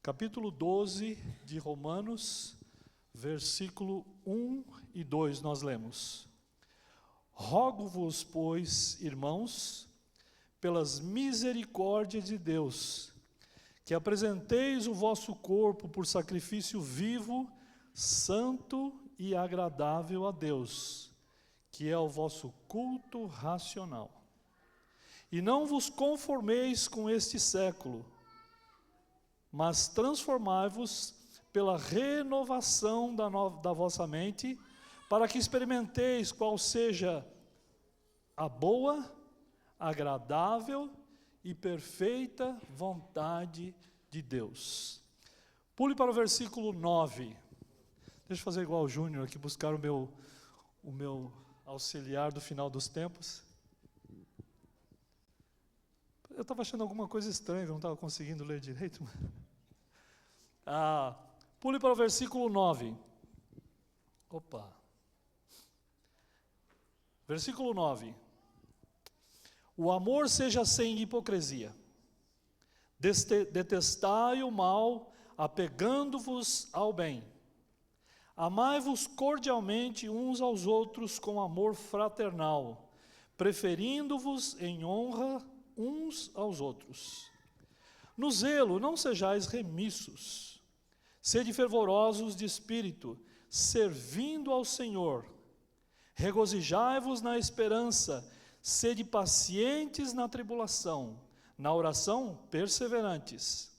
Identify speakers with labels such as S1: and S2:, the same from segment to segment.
S1: Capítulo 12 de Romanos, versículo 1 e 2, nós lemos: Rogo-vos, pois, irmãos, pelas misericórdias de Deus, que apresenteis o vosso corpo por sacrifício vivo, santo e agradável a Deus, que é o vosso culto racional. E não vos conformeis com este século, mas transformai-vos pela renovação da vossa mente, para que experimenteis qual seja a boa, agradável e perfeita vontade de Deus. Pule para o versículo 9. Deixa eu fazer igual o Júnior aqui, buscar o meu auxiliar do final dos tempos. Eu estava achando alguma coisa estranha, eu não estava conseguindo ler direito. Pule para o versículo 9. Versículo 9. O amor seja sem hipocrisia. Detestai o mal, apegando-vos ao bem. Amai-vos cordialmente uns aos outros com amor fraternal, preferindo-vos em honra uns aos outros. No zelo não sejais remissos, sede fervorosos de espírito, servindo ao Senhor. Regozijai-vos na esperança, sede pacientes na tribulação, na oração perseverantes.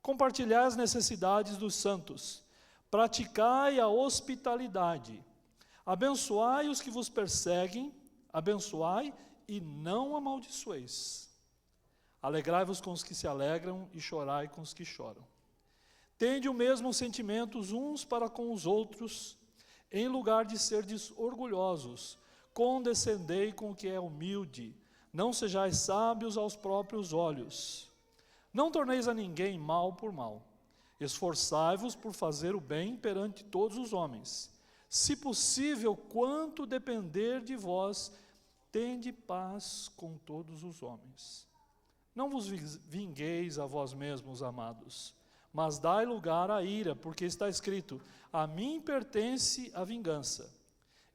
S1: Compartilhai as necessidades dos santos, praticai a hospitalidade, abençoai os que vos perseguem, abençoai e não amaldiçoeis. Alegrai-vos com os que se alegram e chorai com os que choram. Tende o mesmo sentimento uns para com os outros, em lugar de serdes orgulhosos, condescendei com o que é humilde, não sejais sábios aos próprios olhos. Não torneis a ninguém mal por mal. Esforçai-vos por fazer o bem perante todos os homens. Se possível, quanto depender de vós, tende paz com todos os homens. Não vos vingueis a vós mesmos, amados, mas dai lugar à ira, porque está escrito: a mim pertence a vingança.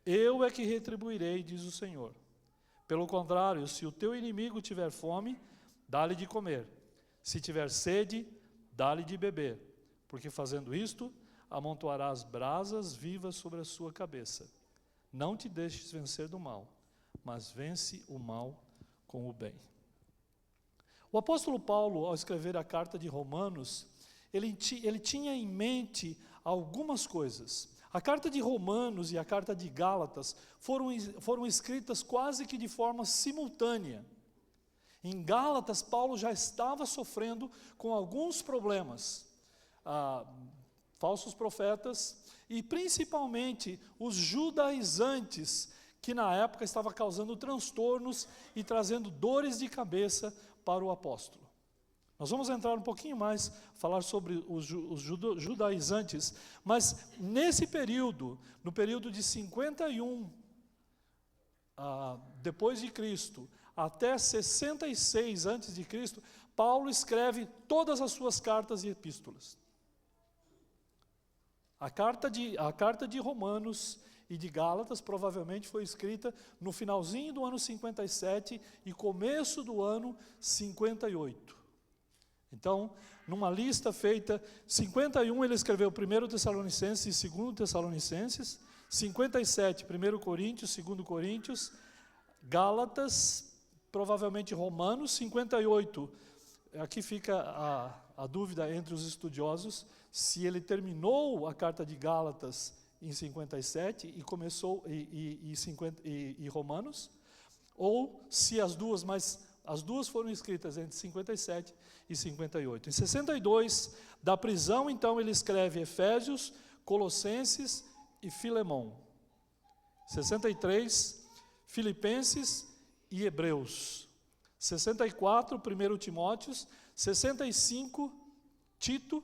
S1: Eu é que retribuirei, diz o Senhor. Pelo contrário, se o teu inimigo tiver fome, dá-lhe de comer. Se tiver sede, dá-lhe de beber, porque fazendo isto, amontoarás brasas vivas sobre a sua cabeça. Não te deixes vencer do mal, mas vence o mal com o bem. O apóstolo Paulo, ao escrever a carta de Romanos, ele tinha em mente algumas coisas. A carta de Romanos e a carta de Gálatas foram escritas quase que de forma simultânea. Em Gálatas, Paulo já estava sofrendo com alguns problemas. Falsos profetas e principalmente os judaizantes, que na época estavam causando transtornos e trazendo dores de cabeça para o apóstolo. Nós vamos entrar um pouquinho mais, falar sobre os judaizantes, mas nesse período, no período de 51 depois de Cristo, até 66 antes de Cristo, Paulo escreve todas as suas cartas e epístolas. A carta de Romanos e de Gálatas provavelmente foi escrita no finalzinho do ano 57 e começo do ano 58. Então, numa lista feita, 51 ele escreveu 1 Tessalonicenses e 2 Tessalonicenses, 57, 1 Coríntios, 2 Coríntios, Gálatas, provavelmente Romanos, 58, aqui fica a dúvida entre os estudiosos, se ele terminou a carta de Gálatas em 57 e começou e Romanos, ou se as duas foram escritas entre 57 e 58. Em 62, da prisão, então, ele escreve Efésios, Colossenses e Filemão. 63, Filipenses e Hebreus. 64, 1 Timóteos. 65, Tito.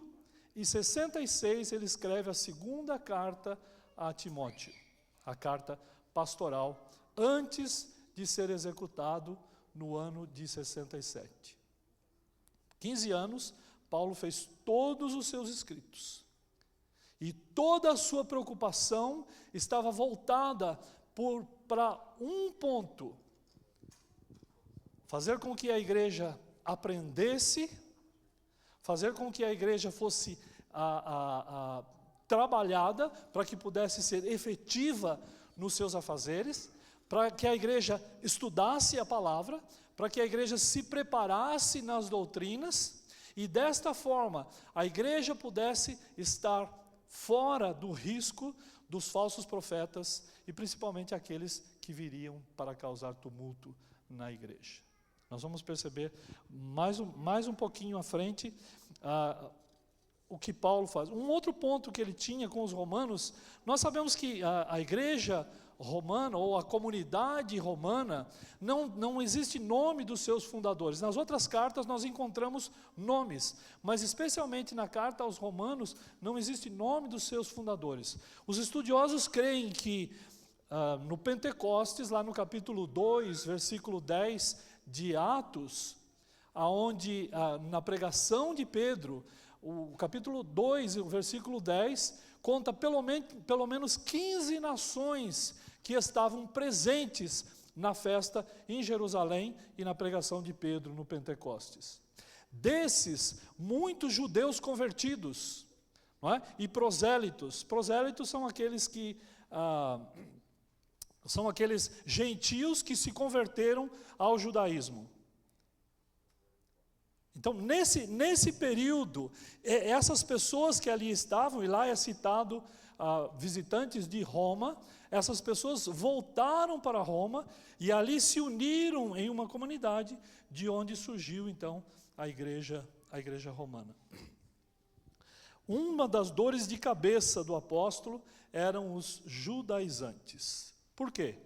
S1: E 66, ele escreve a segunda carta a Timóteo, a carta pastoral, antes de ser executado no ano de 67. 15 anos Paulo fez todos os seus escritos. E toda a sua preocupação estava voltada para um ponto: fazer com que a igreja aprendesse, fazer com que a igreja fosse trabalhada para que pudesse ser efetiva nos seus afazeres, para que a igreja estudasse a palavra, para que a igreja se preparasse nas doutrinas, e desta forma a igreja pudesse estar fora do risco dos falsos profetas e principalmente aqueles que viriam para causar tumulto na igreja. Nós vamos perceber mais um pouquinho à frente o que Paulo faz. Um outro ponto que ele tinha com os romanos, nós sabemos que a igreja romana, ou a comunidade romana, não existe nome dos seus fundadores. Nas outras cartas nós encontramos nomes, mas especialmente na carta aos romanos, não existe nome dos seus fundadores. Os estudiosos creem que no Pentecostes, lá no capítulo 2, versículo 10 de Atos, aonde na pregação de Pedro, o capítulo 2, o versículo 10, conta pelo menos 15 nações que estavam presentes na festa em Jerusalém e na pregação de Pedro no Pentecostes. Desses, muitos judeus convertidos, não é? E prosélitos. Prosélitos são aqueles que são aqueles gentios que se converteram ao judaísmo. Então, nesse período, essas pessoas que ali estavam, e lá é citado visitantes de Roma, essas pessoas voltaram para Roma e ali se uniram em uma comunidade, de onde surgiu então a igreja romana. Uma das dores de cabeça do apóstolo eram os judaizantes. Por quê?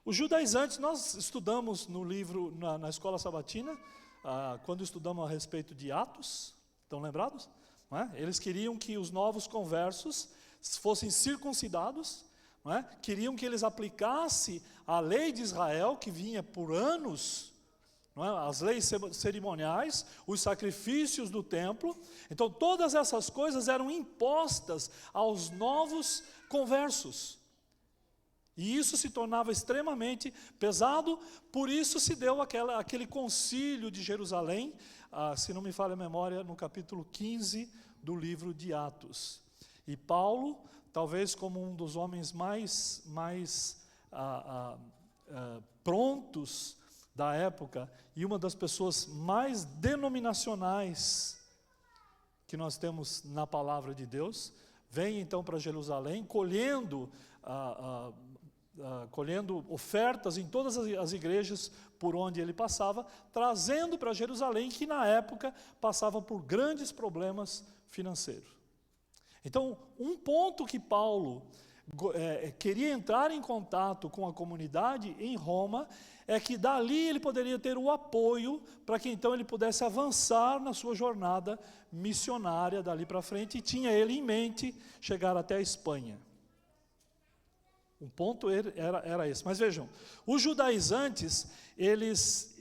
S1: Os judaizantes, nós estudamos no livro, na escola sabatina, quando estudamos a respeito de Atos, estão lembrados? Não é? Eles queriam que os novos conversos fossem circuncidados, não é? Queriam que eles aplicassem a lei de Israel, que vinha por anos, não é? As leis cerimoniais, os sacrifícios do templo. Então todas essas coisas eram impostas aos novos conversos. E isso se tornava extremamente pesado, por isso se deu aquele concílio de Jerusalém, se não me falha a memória, no capítulo 15 do livro de Atos. E Paulo, talvez como um dos homens mais prontos da época, e uma das pessoas mais denominacionais que nós temos na palavra de Deus, vem então para Jerusalém, colhendo ofertas em todas as igrejas por onde ele passava, trazendo para Jerusalém, que na época passava por grandes problemas financeiros. Então, um ponto que Paulo queria entrar em contato com a comunidade em Roma, é que dali ele poderia ter o apoio para que então ele pudesse avançar na sua jornada missionária dali para frente, e tinha ele em mente chegar até a Espanha. Um ponto era esse. Mas vejam, os judaizantes, eles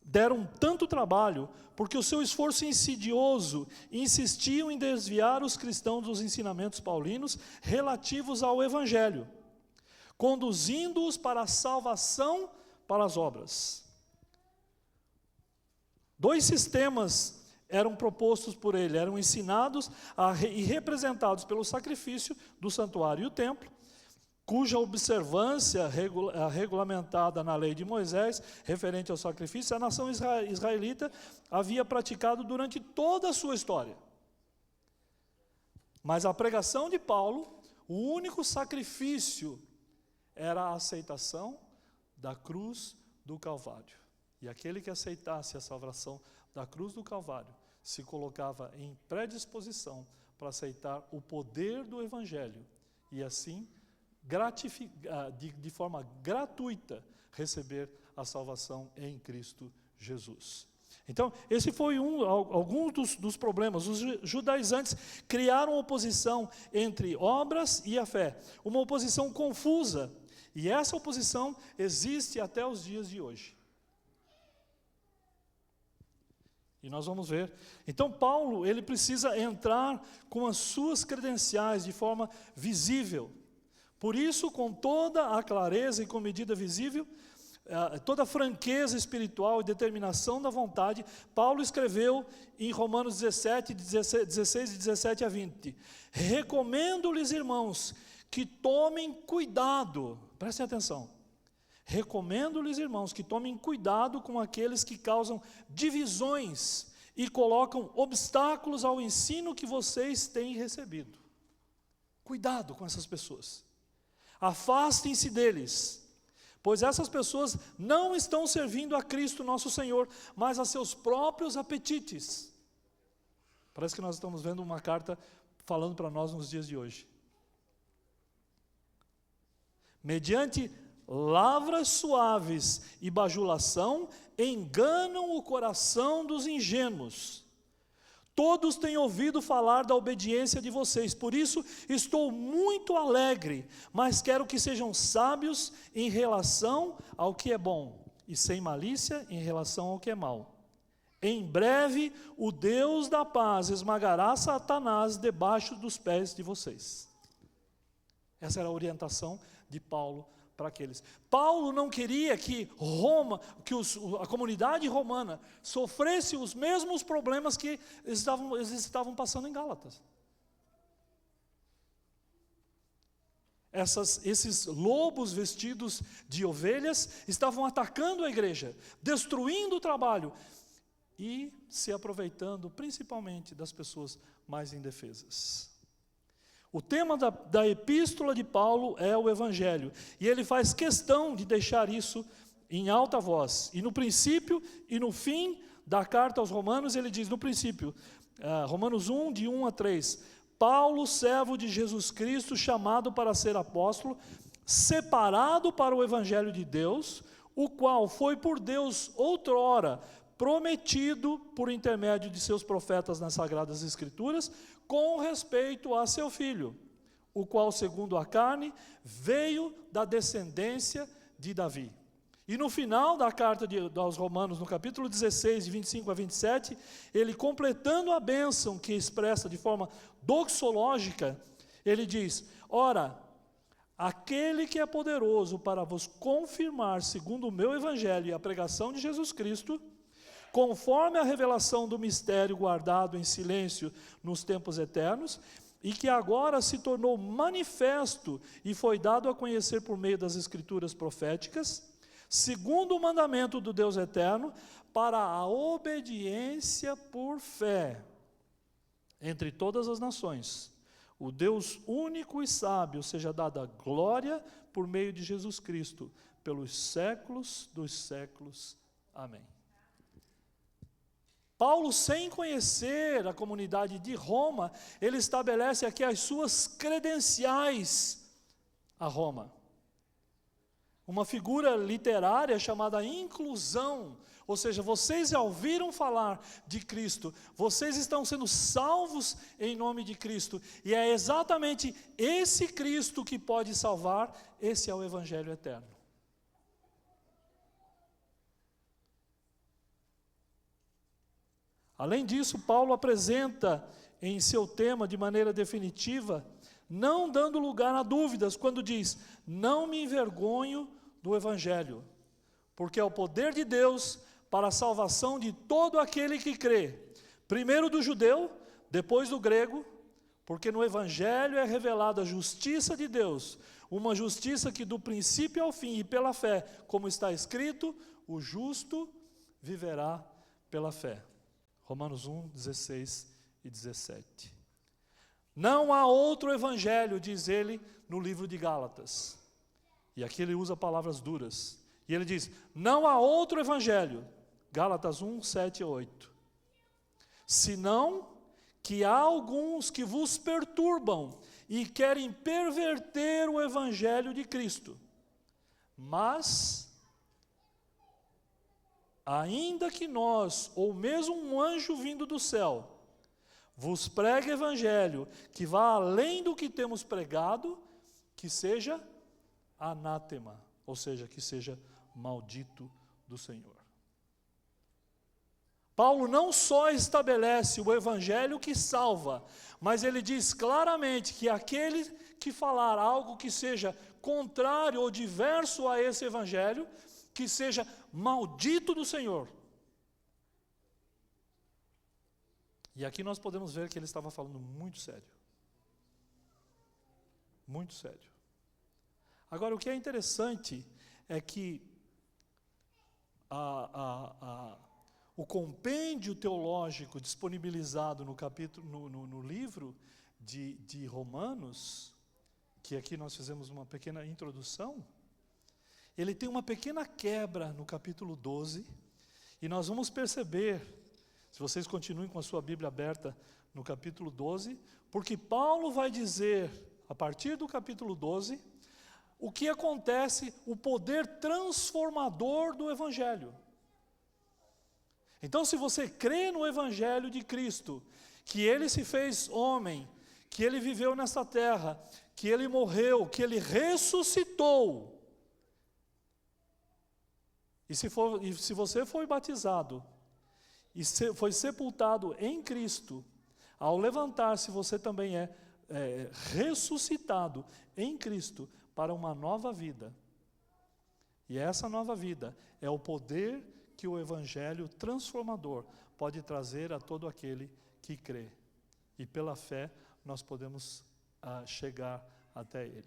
S1: deram tanto trabalho, porque o seu esforço insidioso insistiam em desviar os cristãos dos ensinamentos paulinos relativos ao Evangelho, conduzindo-os para a salvação para as obras. 2 sistemas eram propostos por ele, eram ensinados e representados pelo sacrifício do santuário e o templo, cuja observância regulamentada na lei de Moisés, referente ao sacrifício, a nação israelita havia praticado durante toda a sua história. Mas a pregação de Paulo, o único sacrifício era a aceitação da cruz do Calvário. E aquele que aceitasse a salvação da cruz do Calvário se colocava em predisposição para aceitar o poder do Evangelho e assim, de forma gratuita, receber a salvação em Cristo Jesus. Então, esse foi alguns dos problemas. Os judaizantes criaram oposição entre obras e a fé, uma oposição confusa, e essa oposição existe até os dias de hoje. E nós vamos ver. Então Paulo, ele precisa entrar com as suas credenciais de forma visível. Por isso, com toda a clareza e com medida visível, toda a franqueza espiritual e determinação da vontade, Paulo escreveu em Romanos 17, 16 e 17 a 20. Recomendo-lhes, irmãos, que tomem cuidado, prestem atenção. Recomendo-lhes, irmãos, que tomem cuidado com aqueles que causam divisões e colocam obstáculos ao ensino que vocês têm recebido. Cuidado com essas pessoas. Afastem-se deles, pois essas pessoas não estão servindo a Cristo nosso Senhor, mas a seus próprios apetites. Parece que nós estamos vendo uma carta falando para nós nos dias de hoje. Mediante lavras suaves e bajulação, enganam o coração dos ingênuos. Todos têm ouvido falar da obediência de vocês, por isso estou muito alegre, mas quero que sejam sábios em relação ao que é bom, e sem malícia em relação ao que é mal. Em breve, o Deus da paz esmagará Satanás debaixo dos pés de vocês. Essa era a orientação de Paulo para aqueles. Paulo não queria que a comunidade romana sofresse os mesmos problemas que eles estavam passando em Gálatas. Esses lobos vestidos de ovelhas estavam atacando a igreja, destruindo o trabalho e se aproveitando principalmente das pessoas mais indefesas. O tema da epístola de Paulo é o Evangelho, e ele faz questão de deixar isso em alta voz. E no princípio e no fim da carta aos Romanos, ele diz, no princípio, Romanos 1, de 1 a 3, Paulo, servo de Jesus Cristo, chamado para ser apóstolo, separado para o Evangelho de Deus, o qual foi por Deus outrora prometido por intermédio de seus profetas nas Sagradas Escrituras, com respeito a seu filho, o qual, segundo a carne, veio da descendência de Davi. E no final da carta aos Romanos, no capítulo 16, de 25 a 27, ele, completando a bênção que expressa de forma doxológica, ele diz, ora, aquele que é poderoso para vos confirmar, segundo o meu evangelho e a pregação de Jesus Cristo, conforme a revelação do mistério guardado em silêncio nos tempos eternos, e que agora se tornou manifesto e foi dado a conhecer por meio das escrituras proféticas, segundo o mandamento do Deus eterno, para a obediência por fé entre todas as nações. O Deus único e sábio seja dada glória por meio de Jesus Cristo, pelos séculos dos séculos. Amém. Paulo, sem conhecer a comunidade de Roma, ele estabelece aqui as suas credenciais a Roma. Uma figura literária chamada inclusão, ou seja, vocês já ouviram falar de Cristo, vocês estão sendo salvos em nome de Cristo, e é exatamente esse Cristo que pode salvar, esse é o Evangelho eterno. Além disso, Paulo apresenta em seu tema de maneira definitiva, não dando lugar a dúvidas, quando diz, não me envergonho do Evangelho, porque é o poder de Deus para a salvação de todo aquele que crê, primeiro do judeu, depois do grego, porque no Evangelho é revelada a justiça de Deus, uma justiça que do princípio ao fim e pela fé, como está escrito, o justo viverá pela fé. Romanos 1, 16 e 17. Não há outro evangelho, diz ele no livro de Gálatas. E aqui ele usa palavras duras. E ele diz, não há outro evangelho. Gálatas 1, 7 e 8. Senão que há alguns que vos perturbam e querem perverter o evangelho de Cristo. Mas ainda que nós, ou mesmo um anjo vindo do céu, vos pregue evangelho que vá além do que temos pregado, que seja anátema, ou seja, que seja maldito do Senhor. Paulo não só estabelece o evangelho que salva, mas ele diz claramente que aquele que falar algo que seja contrário ou diverso a esse evangelho, que seja maldito do Senhor. E aqui nós podemos ver que ele estava falando muito sério. Muito sério. Agora, o que é interessante é que o compêndio teológico disponibilizado no livro de Romanos, que aqui nós fizemos uma pequena introdução, ele tem uma pequena quebra no capítulo 12, e nós vamos perceber, se vocês continuem com a sua Bíblia aberta no capítulo 12, porque Paulo vai dizer, a partir do capítulo 12, o que acontece, o poder transformador do Evangelho. Então, se você crê no Evangelho de Cristo, que Ele se fez homem, que Ele viveu nessa terra, que Ele morreu, que Ele ressuscitou, e se você foi batizado, e foi sepultado em Cristo, ao levantar-se você também é ressuscitado em Cristo para uma nova vida. E essa nova vida é o poder que o Evangelho transformador pode trazer a todo aquele que crê. E pela fé nós podemos chegar até Ele.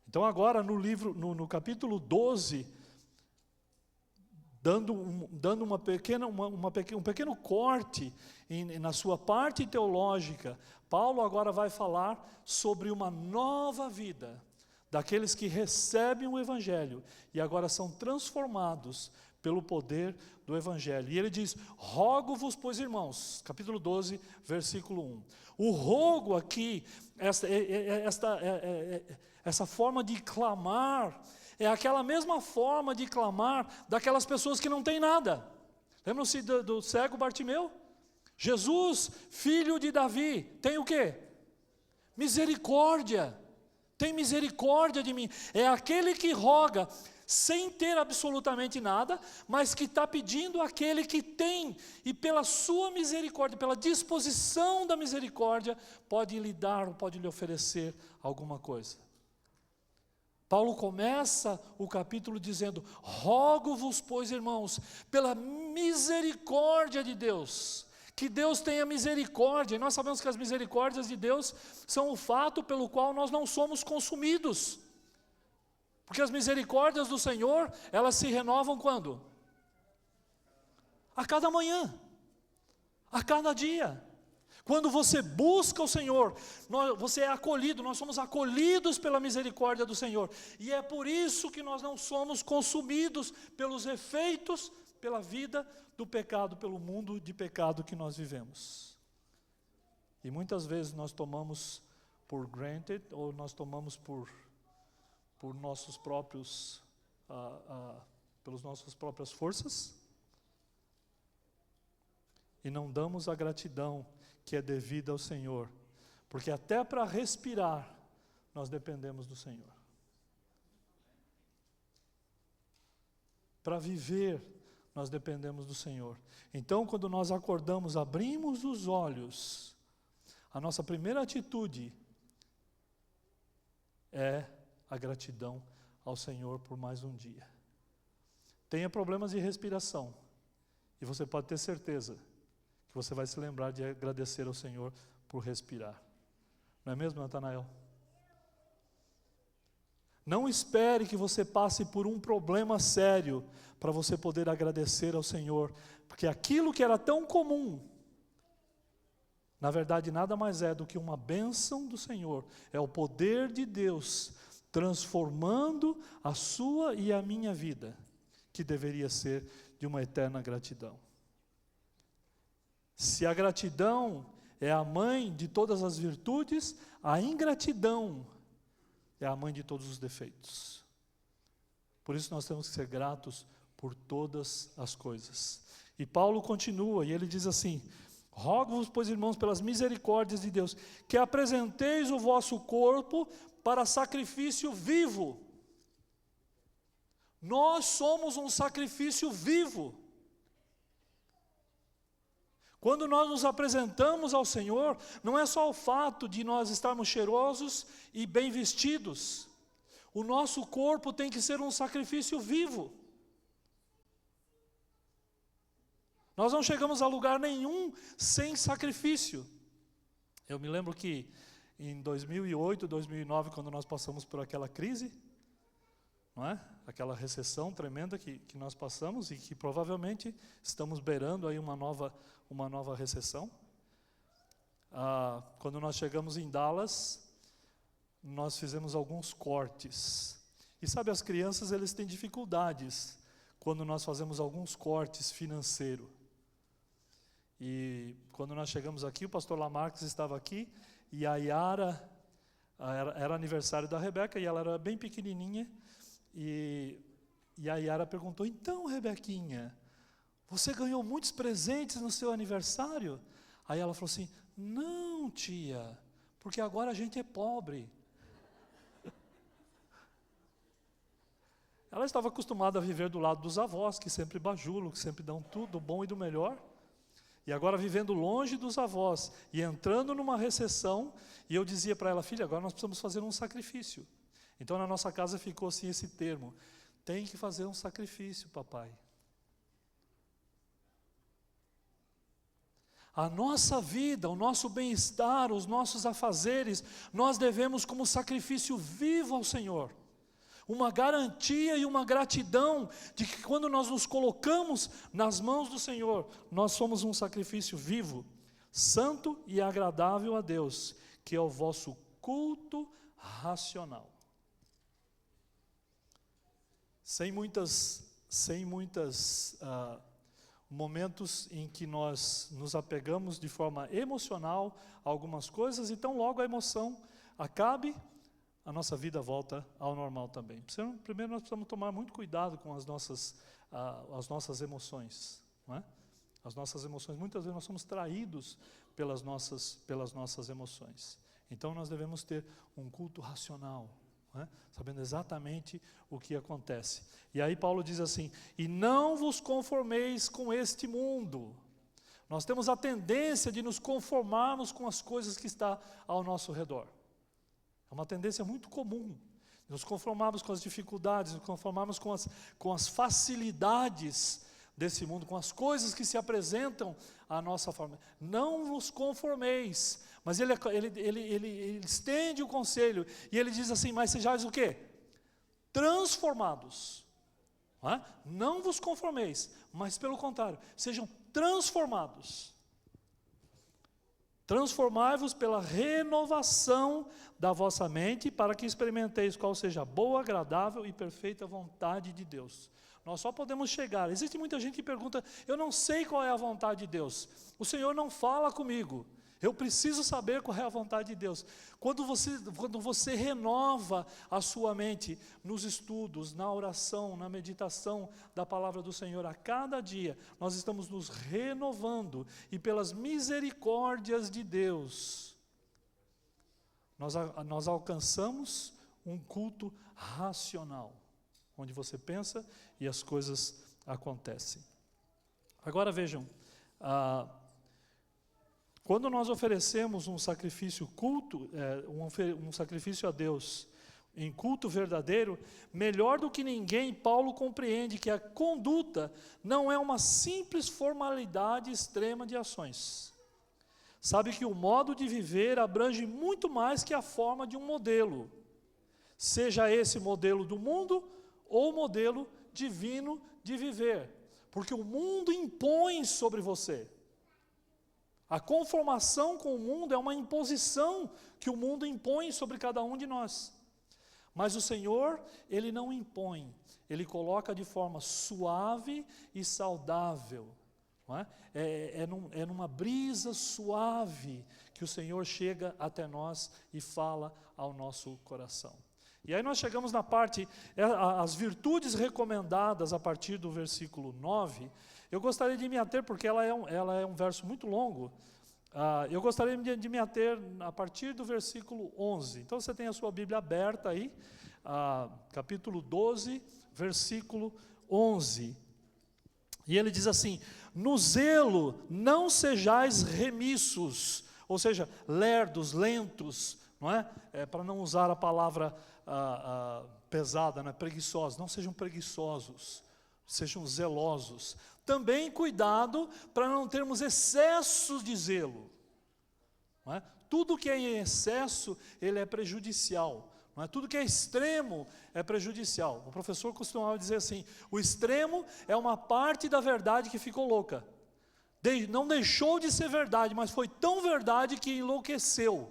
S1: Então agora no capítulo 12, dando um pequeno corte na sua parte teológica, Paulo agora vai falar sobre uma nova vida, daqueles que recebem o Evangelho e agora são transformados pelo poder do Evangelho. E ele diz: rogo-vos, pois, irmãos, capítulo 12, versículo 1. O rogo aqui, essa forma de clamar, é aquela mesma forma de clamar daquelas pessoas que não têm nada. Lembram-se do cego Bartimeu? Jesus, filho de Davi, tem o quê? Misericórdia. Tem misericórdia de mim. É aquele que roga sem ter absolutamente nada, mas que está pedindo àquele que tem, e pela sua misericórdia, pela disposição da misericórdia, pode lhe dar, pode lhe oferecer alguma coisa. Paulo começa o capítulo dizendo: rogo-vos, pois, irmãos, pela misericórdia de Deus, que Deus tenha misericórdia. E nós sabemos que as misericórdias de Deus são o fato pelo qual nós não somos consumidos. Porque as misericórdias do Senhor, elas se renovam quando? A cada manhã, a cada dia. Quando você busca o Senhor, você é acolhido, nós somos acolhidos pela misericórdia do Senhor. E é por isso que nós não somos consumidos pelos efeitos, pela vida do pecado, pelo mundo de pecado que nós vivemos. E muitas vezes nós tomamos por granted, ou nós tomamos por nossos próprios, pelas nossas próprias forças, e não damos a gratidão que é devida ao Senhor, porque até para respirar nós dependemos do Senhor. Para viver nós dependemos do Senhor. Então, quando nós acordamos, abrimos os olhos, a nossa primeira atitude é a gratidão ao Senhor por mais um dia. Tenha problemas de respiração, e você pode ter certeza que você vai se lembrar de agradecer ao Senhor por respirar. Não é mesmo, Natanael? Não espere que você passe por um problema sério para você poder agradecer ao Senhor, porque aquilo que era tão comum, na verdade nada mais é do que uma bênção do Senhor. É o poder de Deus transformando a sua e a minha vida, que deveria ser de uma eterna gratidão. Se a gratidão é a mãe de todas as virtudes, a ingratidão é a mãe de todos os defeitos. Por isso nós temos que ser gratos por todas as coisas. E Paulo continua, e ele diz assim: rogo-vos, pois, irmãos, pelas misericórdias de Deus, que apresenteis o vosso corpo para sacrifício vivo. Nós somos um sacrifício vivo. Quando nós nos apresentamos ao Senhor, não é só o fato de nós estarmos cheirosos e bem vestidos. O nosso corpo tem que ser um sacrifício vivo. Nós não chegamos a lugar nenhum sem sacrifício. Eu me lembro que em 2008, 2009, quando nós passamos por aquela crise, não é? Aquela recessão tremenda que nós passamos e que provavelmente estamos beirando aí uma nova recessão. Quando nós chegamos em Dallas, nós fizemos alguns cortes. E sabe, as crianças, eles têm dificuldades quando nós fazemos alguns cortes financeiros. E quando nós chegamos aqui, o pastor Lamarques estava aqui, e a Yara, era aniversário da Rebeca, e ela era bem pequenininha, e a Yara perguntou: então, Rebequinha, você ganhou muitos presentes no seu aniversário? Aí ela falou assim: não, tia, porque agora a gente é pobre. Ela estava acostumada a viver do lado dos avós, que sempre bajulam, que sempre dão tudo do bom e do melhor. E agora vivendo longe dos avós e entrando numa recessão, e eu dizia para ela: filha, agora nós precisamos fazer um sacrifício. Então na nossa casa ficou assim esse termo: tem que fazer um sacrifício, papai. A nossa vida, o nosso bem-estar, os nossos afazeres, nós devemos como sacrifício vivo ao Senhor. Uma garantia e uma gratidão de que quando nós nos colocamos nas mãos do Senhor, nós somos um sacrifício vivo, santo e agradável a Deus, que é o vosso culto racional. Sem muitas momentos em que nós nos apegamos de forma emocional a algumas coisas, e tão logo a emoção acabe, a nossa vida volta ao normal também. Primeiro nós precisamos tomar muito cuidado com as nossas emoções, não é? As nossas emoções, muitas vezes nós somos traídos pelas nossas emoções. Então nós devemos ter um culto racional, não é? Sabendo exatamente o que acontece. E aí Paulo diz assim: e não vos conformeis com este mundo. Nós temos a tendência de nos conformarmos com as coisas que estão ao nosso redor. É uma tendência muito comum, nos conformarmos com as dificuldades, nos conformarmos com as facilidades desse mundo, com as coisas que se apresentam à nossa forma. Não vos conformeis, mas ele estende o conselho, e ele diz assim: mas sejais o quê? Transformados. Não vos conformeis, mas pelo contrário, sejam transformados. Transformai-vos pela renovação da vossa mente, para que experimenteis qual seja a boa, agradável e perfeita vontade de Deus. Nós só podemos chegar. Existe muita gente que pergunta: eu não sei qual é a vontade de Deus. O Senhor não fala comigo. Eu preciso saber qual é a vontade de Deus. Quando você renova a sua mente nos estudos, na oração, na meditação da palavra do Senhor a cada dia, nós estamos nos renovando, e pelas misericórdias de Deus, nós alcançamos um culto racional, onde você pensa e as coisas acontecem. Agora vejam, quando nós oferecemos um sacrifício um sacrifício a Deus, em culto verdadeiro, melhor do que ninguém, Paulo compreende que a conduta não é uma simples formalidade extrema de ações. Sabe que o modo de viver abrange muito mais que a forma de um modelo, seja esse modelo do mundo ou modelo divino de viver, porque o mundo impõe sobre você. A conformação com o mundo é uma imposição que o mundo impõe sobre cada um de nós. Mas o Senhor, Ele não impõe, Ele coloca de forma suave e saudável. Não é? É numa brisa suave que o Senhor chega até nós e fala ao nosso coração. E aí nós chegamos na parte, as virtudes recomendadas a partir do versículo 9, eu gostaria de me ater, porque ela é um verso muito longo, eu gostaria de me ater a partir do versículo 11. Então você tem a sua Bíblia aberta aí, capítulo 12, versículo 11. E ele diz assim: no zelo não sejais remissos, ou seja, lerdos, lentos, não é? Para não usar a palavra pesada, né? Preguiçosos. Não sejam preguiçosos, sejam zelosos. Também cuidado para não termos excessos de zelo. Não é? Tudo que é em excesso, ele é prejudicial. Não é? Tudo que é extremo é prejudicial. O professor costumava dizer assim: o extremo é uma parte da verdade que ficou louca. Não deixou de ser verdade, mas foi tão verdade que enlouqueceu.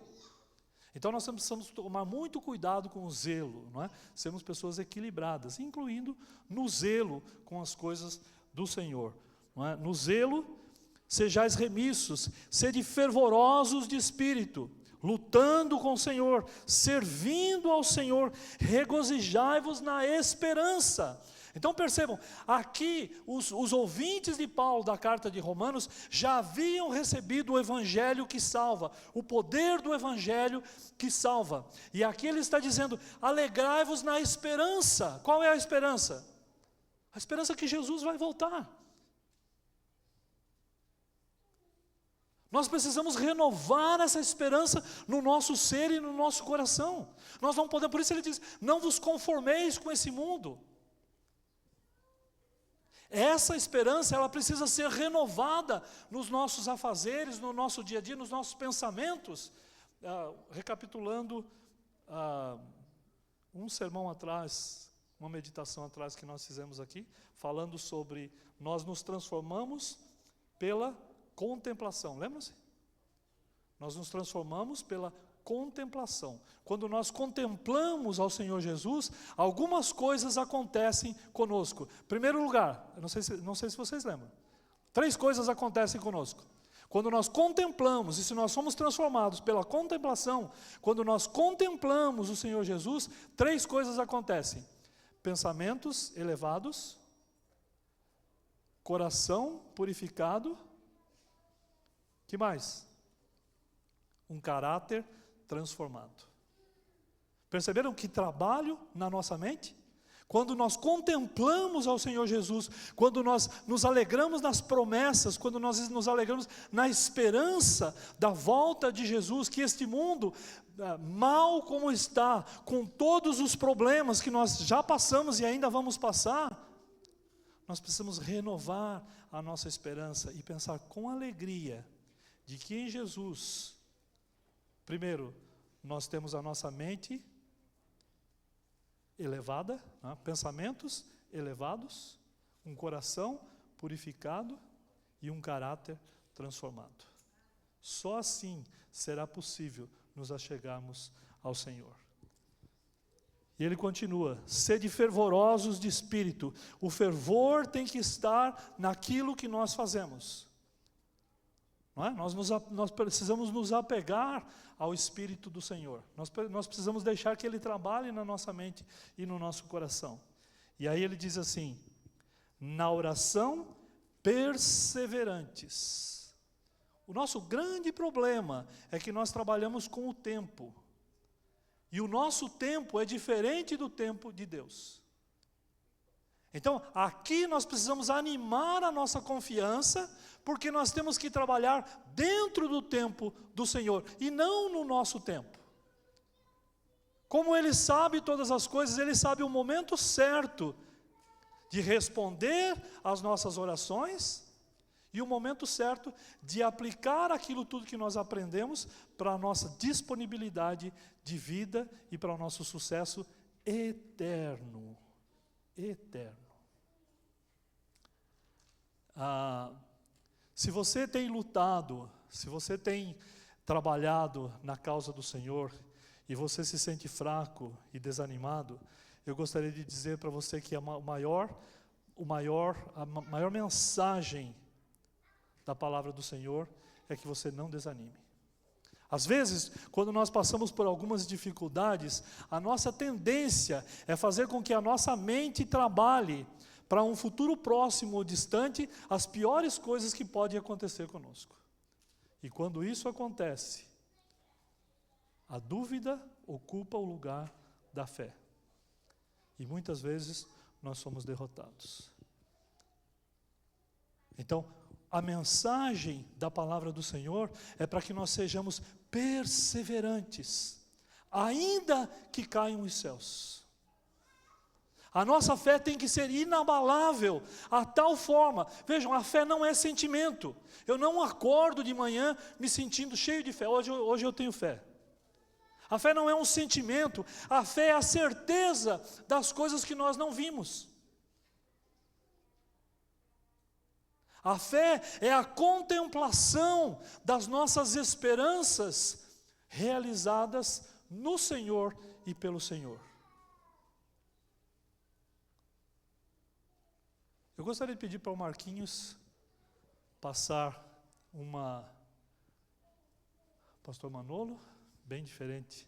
S1: Então nós precisamos tomar muito cuidado com o zelo, não é? Sermos pessoas equilibradas, incluindo no zelo com as coisas do Senhor. Não é? No zelo, sejais remissos, sede fervorosos de espírito, lutando com o Senhor, servindo ao Senhor, regozijai-vos na esperança. Então percebam, aqui os ouvintes de Paulo da carta de Romanos já haviam recebido o evangelho que salva, o poder do evangelho que salva. E aqui ele está dizendo: alegrai-vos na esperança. Qual é a esperança? A esperança que Jesus vai voltar. Nós precisamos renovar essa esperança no nosso ser e no nosso coração. Nós não podemos, por isso ele diz: não vos conformeis com esse mundo. Essa esperança, ela precisa ser renovada nos nossos afazeres, no nosso dia a dia, nos nossos pensamentos. Recapitulando, um sermão atrás, uma meditação atrás que nós fizemos aqui, falando sobre nós nos transformamos pela contemplação, lembra-se? Nós nos transformamos pela contemplação. Quando nós contemplamos ao Senhor Jesus, algumas coisas acontecem conosco. Em primeiro lugar, eu não sei se vocês lembram, 3 coisas acontecem conosco. Quando nós contemplamos, e se nós somos transformados pela contemplação, quando nós contemplamos o Senhor Jesus, 3 coisas acontecem: pensamentos elevados, coração purificado, que mais? Um caráter transformado. Perceberam que trabalho na nossa mente? Quando nós contemplamos ao Senhor Jesus, quando nós nos alegramos nas promessas, quando nós nos alegramos na esperança da volta de Jesus, que este mundo, mal como está, com todos os problemas que nós já passamos e ainda vamos passar, nós precisamos renovar a nossa esperança e pensar com alegria de que em Jesus, primeiro, nós temos a nossa mente elevada, né? Pensamentos elevados, um coração purificado e um caráter transformado. Só assim será possível nos achegarmos ao Senhor. E ele continua: sede fervorosos de espírito. O fervor tem que estar naquilo que nós fazemos. Não é? Nós precisamos nos apegar ao Espírito do Senhor. Nós precisamos deixar que Ele trabalhe na nossa mente e no nosso coração. E aí ele diz assim: na oração perseverantes. O nosso grande problema é que nós trabalhamos com o tempo. E o nosso tempo é diferente do tempo de Deus. Então, aqui nós precisamos animar a nossa confiança, porque nós temos que trabalhar dentro do tempo do Senhor, e não no nosso tempo. Como Ele sabe todas as coisas, Ele sabe o momento certo de responder às nossas orações, e o momento certo de aplicar aquilo tudo que nós aprendemos para a nossa disponibilidade de vida e para o nosso sucesso eterno. Eterno. Se você tem lutado, se você tem trabalhado na causa do Senhor e você se sente fraco e desanimado, eu gostaria de dizer para você que a maior mensagem da palavra do Senhor é que você não desanime. Às vezes, quando nós passamos por algumas dificuldades, a nossa tendência é fazer com que a nossa mente trabalhe para um futuro próximo ou distante as piores coisas que podem acontecer conosco. E quando isso acontece, a dúvida ocupa o lugar da fé. E muitas vezes nós somos derrotados. Então, a mensagem da palavra do Senhor é para que nós sejamos perseverantes, ainda que caiam os céus. A nossa fé tem que ser inabalável, a tal forma. Vejam, a fé não é sentimento. Eu não acordo de manhã me sentindo cheio de fé. Hoje eu tenho fé. A fé não é um sentimento, a fé é a certeza das coisas que nós não vimos. A fé é a contemplação das nossas esperanças realizadas no Senhor e pelo Senhor. Eu gostaria de pedir para o Marquinhos passar uma... Pastor Manolo, bem diferente.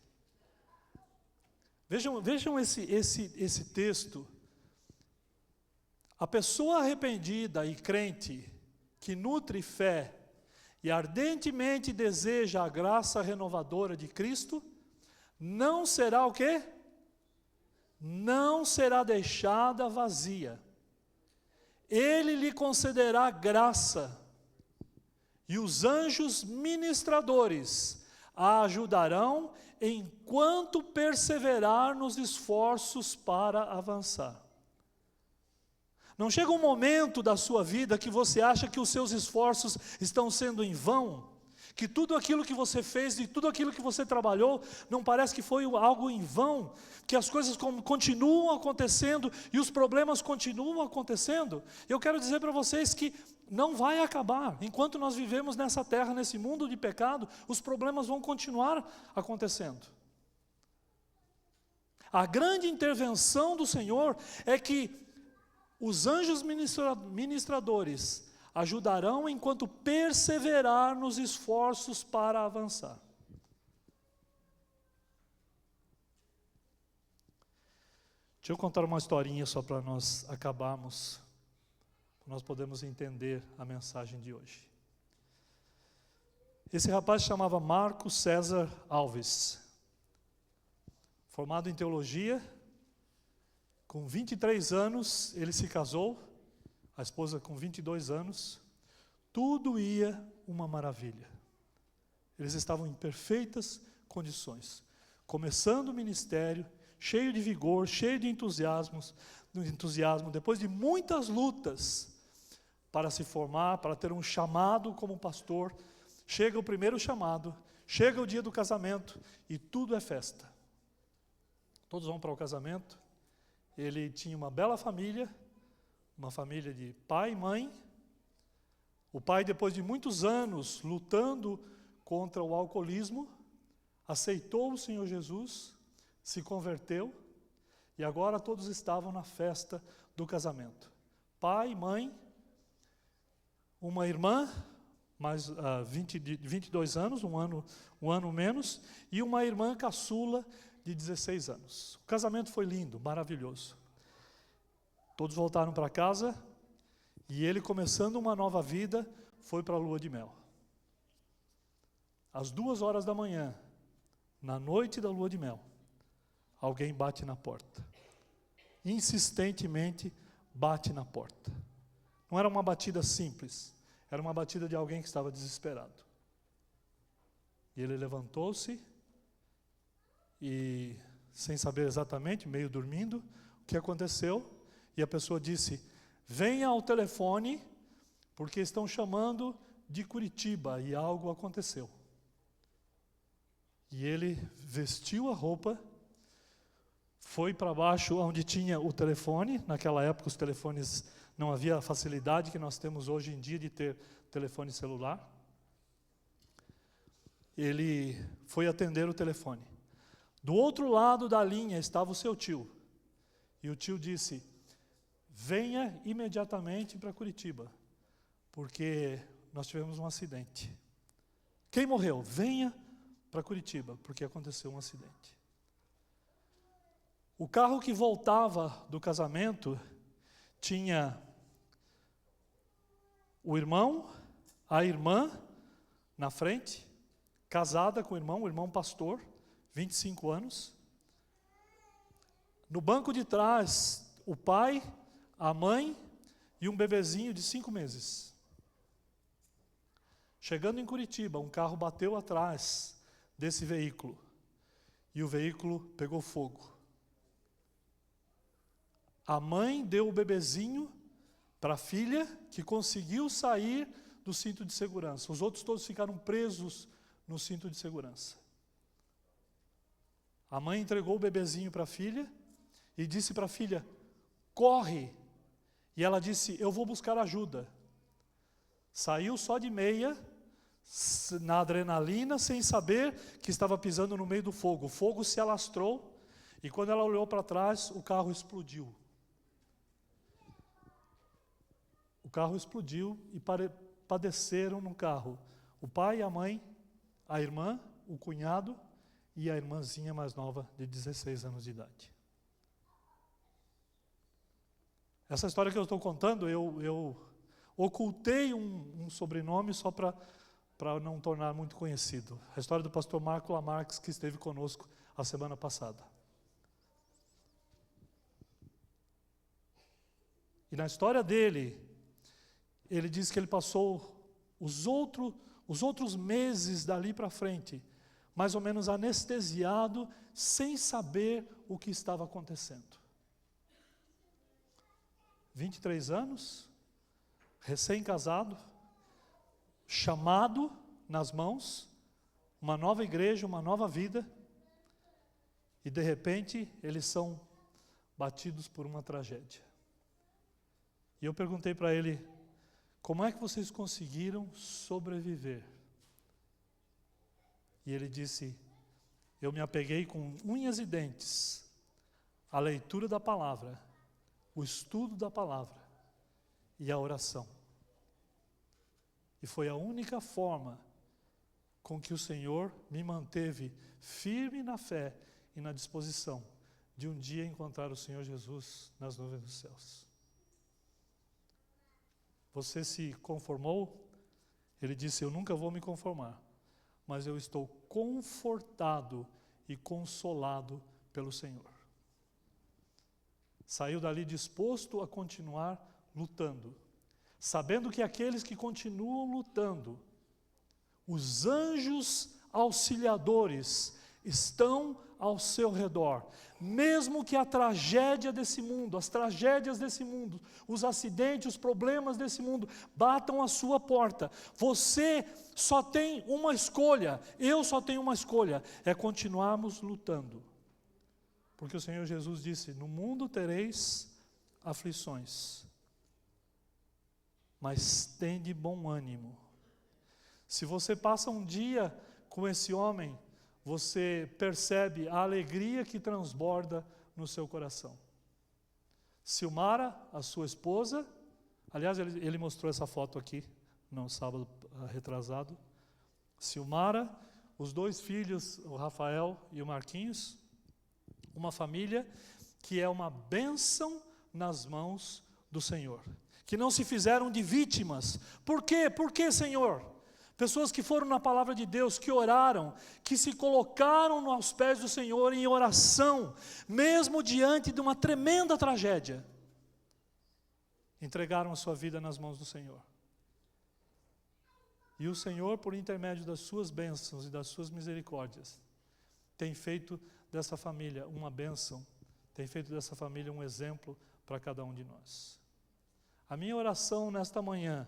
S1: Vejam esse texto. A pessoa arrependida e crente, que nutre fé e ardentemente deseja a graça renovadora de Cristo, não será o quê? Não será deixada vazia. Ele lhe concederá graça, e os anjos ministradores a ajudarão enquanto perseverar nos esforços para avançar. Não chega um momento da sua vida que você acha que os seus esforços estão sendo em vão, que tudo aquilo que você fez e tudo aquilo que você trabalhou, não parece que foi algo em vão, que as coisas continuam acontecendo e os problemas continuam acontecendo. Eu quero dizer para vocês que não vai acabar. Enquanto nós vivemos nessa terra, nesse mundo de pecado, os problemas vão continuar acontecendo. A grande intervenção do Senhor é que os anjos ministradores ajudarão enquanto perseverar nos esforços para avançar. Deixa eu contar uma historinha só para nós acabarmos, para nós podermos entender a mensagem de hoje. Esse rapaz se chamava Marco César Alves, formado em teologia. Com 23 anos, ele se casou, a esposa com 22 anos, tudo ia uma maravilha. Eles estavam em perfeitas condições, começando o ministério, cheio de vigor, cheio de entusiasmo, depois de muitas lutas para se formar, para ter um chamado como pastor. Chega o primeiro chamado, chega o dia do casamento e tudo é festa. Todos vão para o casamento. Ele tinha uma bela família, uma família de pai e mãe. O pai, depois de muitos anos lutando contra o alcoolismo, aceitou o Senhor Jesus, se converteu, e agora todos estavam na festa do casamento. Pai, mãe, uma irmã, mais 22 anos, um ano menos, e uma irmã caçula de 16 anos. O casamento foi lindo, maravilhoso. Todos voltaram para casa e ele, começando uma nova vida, foi para a lua de mel. Às 2h da manhã, na noite da lua de mel, alguém bate na porta. Insistentemente bate na porta. Não era uma batida simples, era uma batida de alguém que estava desesperado. E ele levantou-se e, sem saber exatamente, meio dormindo, o que aconteceu, e a pessoa disse: venha ao telefone, porque estão chamando de Curitiba, e algo aconteceu. E ele vestiu a roupa, foi para baixo onde tinha o telefone. Naquela época os telefones, não havia a facilidade que nós temos hoje em dia de ter telefone celular. Ele foi atender o telefone. Do outro lado da linha estava o seu tio. E o tio disse: venha imediatamente para Curitiba, porque nós tivemos um acidente. Quem morreu? Venha para Curitiba, porque aconteceu um acidente. O carro que voltava do casamento tinha o irmão, a irmã na frente, casada com o irmão pastor, 25 anos. No banco de trás, o pai, a mãe e um bebezinho de 5 meses. Chegando em Curitiba, um carro bateu atrás desse veículo e o veículo pegou fogo. A mãe deu o bebezinho para a filha, que conseguiu sair do cinto de segurança. Os outros todos ficaram presos no cinto de segurança. A mãe entregou o bebezinho para a filha e disse para a filha: corre. E ela disse: eu vou buscar ajuda. Saiu só de meia, na adrenalina, sem saber que estava pisando no meio do fogo. O fogo se alastrou e quando ela olhou para trás, o carro explodiu. O carro explodiu e padeceram no carro o pai e a mãe, a irmã, o cunhado e a irmãzinha mais nova de 16 anos de idade. Essa história que eu estou contando, eu ocultei um sobrenome só para não tornar muito conhecido. A história do pastor Marco Lamarques, que esteve conosco a semana passada. E na história dele, ele diz que ele passou os outros meses dali para frente, mais ou menos anestesiado, sem saber o que estava acontecendo. 23 anos, recém-casado, chamado nas mãos, uma nova igreja, uma nova vida, e de repente eles são batidos por uma tragédia. E eu perguntei para ele: como é que vocês conseguiram sobreviver? E ele disse: eu me apeguei com unhas e dentes à leitura da palavra, o estudo da palavra e a oração. E foi a única forma com que o Senhor me manteve firme na fé e na disposição de um dia encontrar o Senhor Jesus nas nuvens dos céus. Você se conformou? Ele disse: eu nunca vou me conformar, mas eu estou confortado e consolado pelo Senhor. Saiu dali disposto a continuar lutando, sabendo que aqueles que continuam lutando, os anjos auxiliadores estão ao seu redor. Mesmo que a tragédia desse mundo, as tragédias desse mundo, os acidentes, os problemas desse mundo batam à sua porta, você só tem uma escolha, eu só tenho uma escolha, é continuarmos lutando. Porque o Senhor Jesus disse: no mundo tereis aflições, mas tende bom ânimo. Se você passa um dia com esse homem, você percebe a alegria que transborda no seu coração. Silmara, a sua esposa, aliás, ele mostrou essa foto aqui, no sábado retrasado. Silmara, os 2 filhos, o Rafael e o Marquinhos, uma família que é uma bênção nas mãos do Senhor, que não se fizeram de vítimas. Por quê? Por quê, Senhor? Pessoas que foram na palavra de Deus, que oraram, que se colocaram aos pés do Senhor em oração, mesmo diante de uma tremenda tragédia, entregaram a sua vida nas mãos do Senhor. E o Senhor, por intermédio das suas bênçãos e das suas misericórdias, tem feito dessa família uma bênção, tem feito dessa família um exemplo para cada um de nós. A minha oração nesta manhã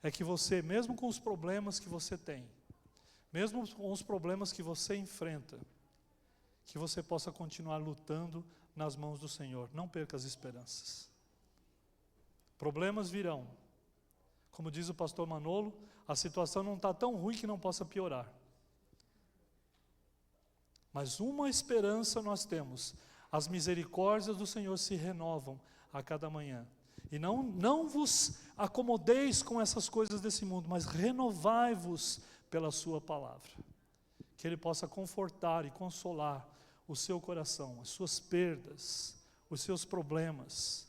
S1: é que você, mesmo com os problemas que você tem, mesmo com os problemas que você enfrenta, que você possa continuar lutando nas mãos do Senhor. Não perca as esperanças. Problemas virão. Como diz o pastor Manolo, a situação não está tão ruim que não possa piorar. Mas uma esperança nós temos: as misericórdias do Senhor se renovam a cada manhã. E não vos acomodeis com essas coisas desse mundo, mas renovai-vos pela sua palavra. Que Ele possa confortar e consolar o seu coração, as suas perdas, os seus problemas.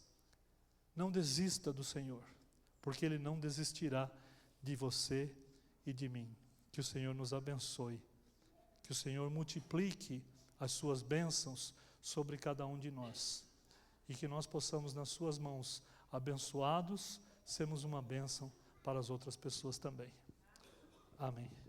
S1: Não desista do Senhor, porque Ele não desistirá de você e de mim. Que o Senhor nos abençoe, que o Senhor multiplique as suas bênçãos sobre cada um de nós, e que nós possamos, nas suas mãos, abençoados, sermos uma bênção para as outras pessoas também. Amém.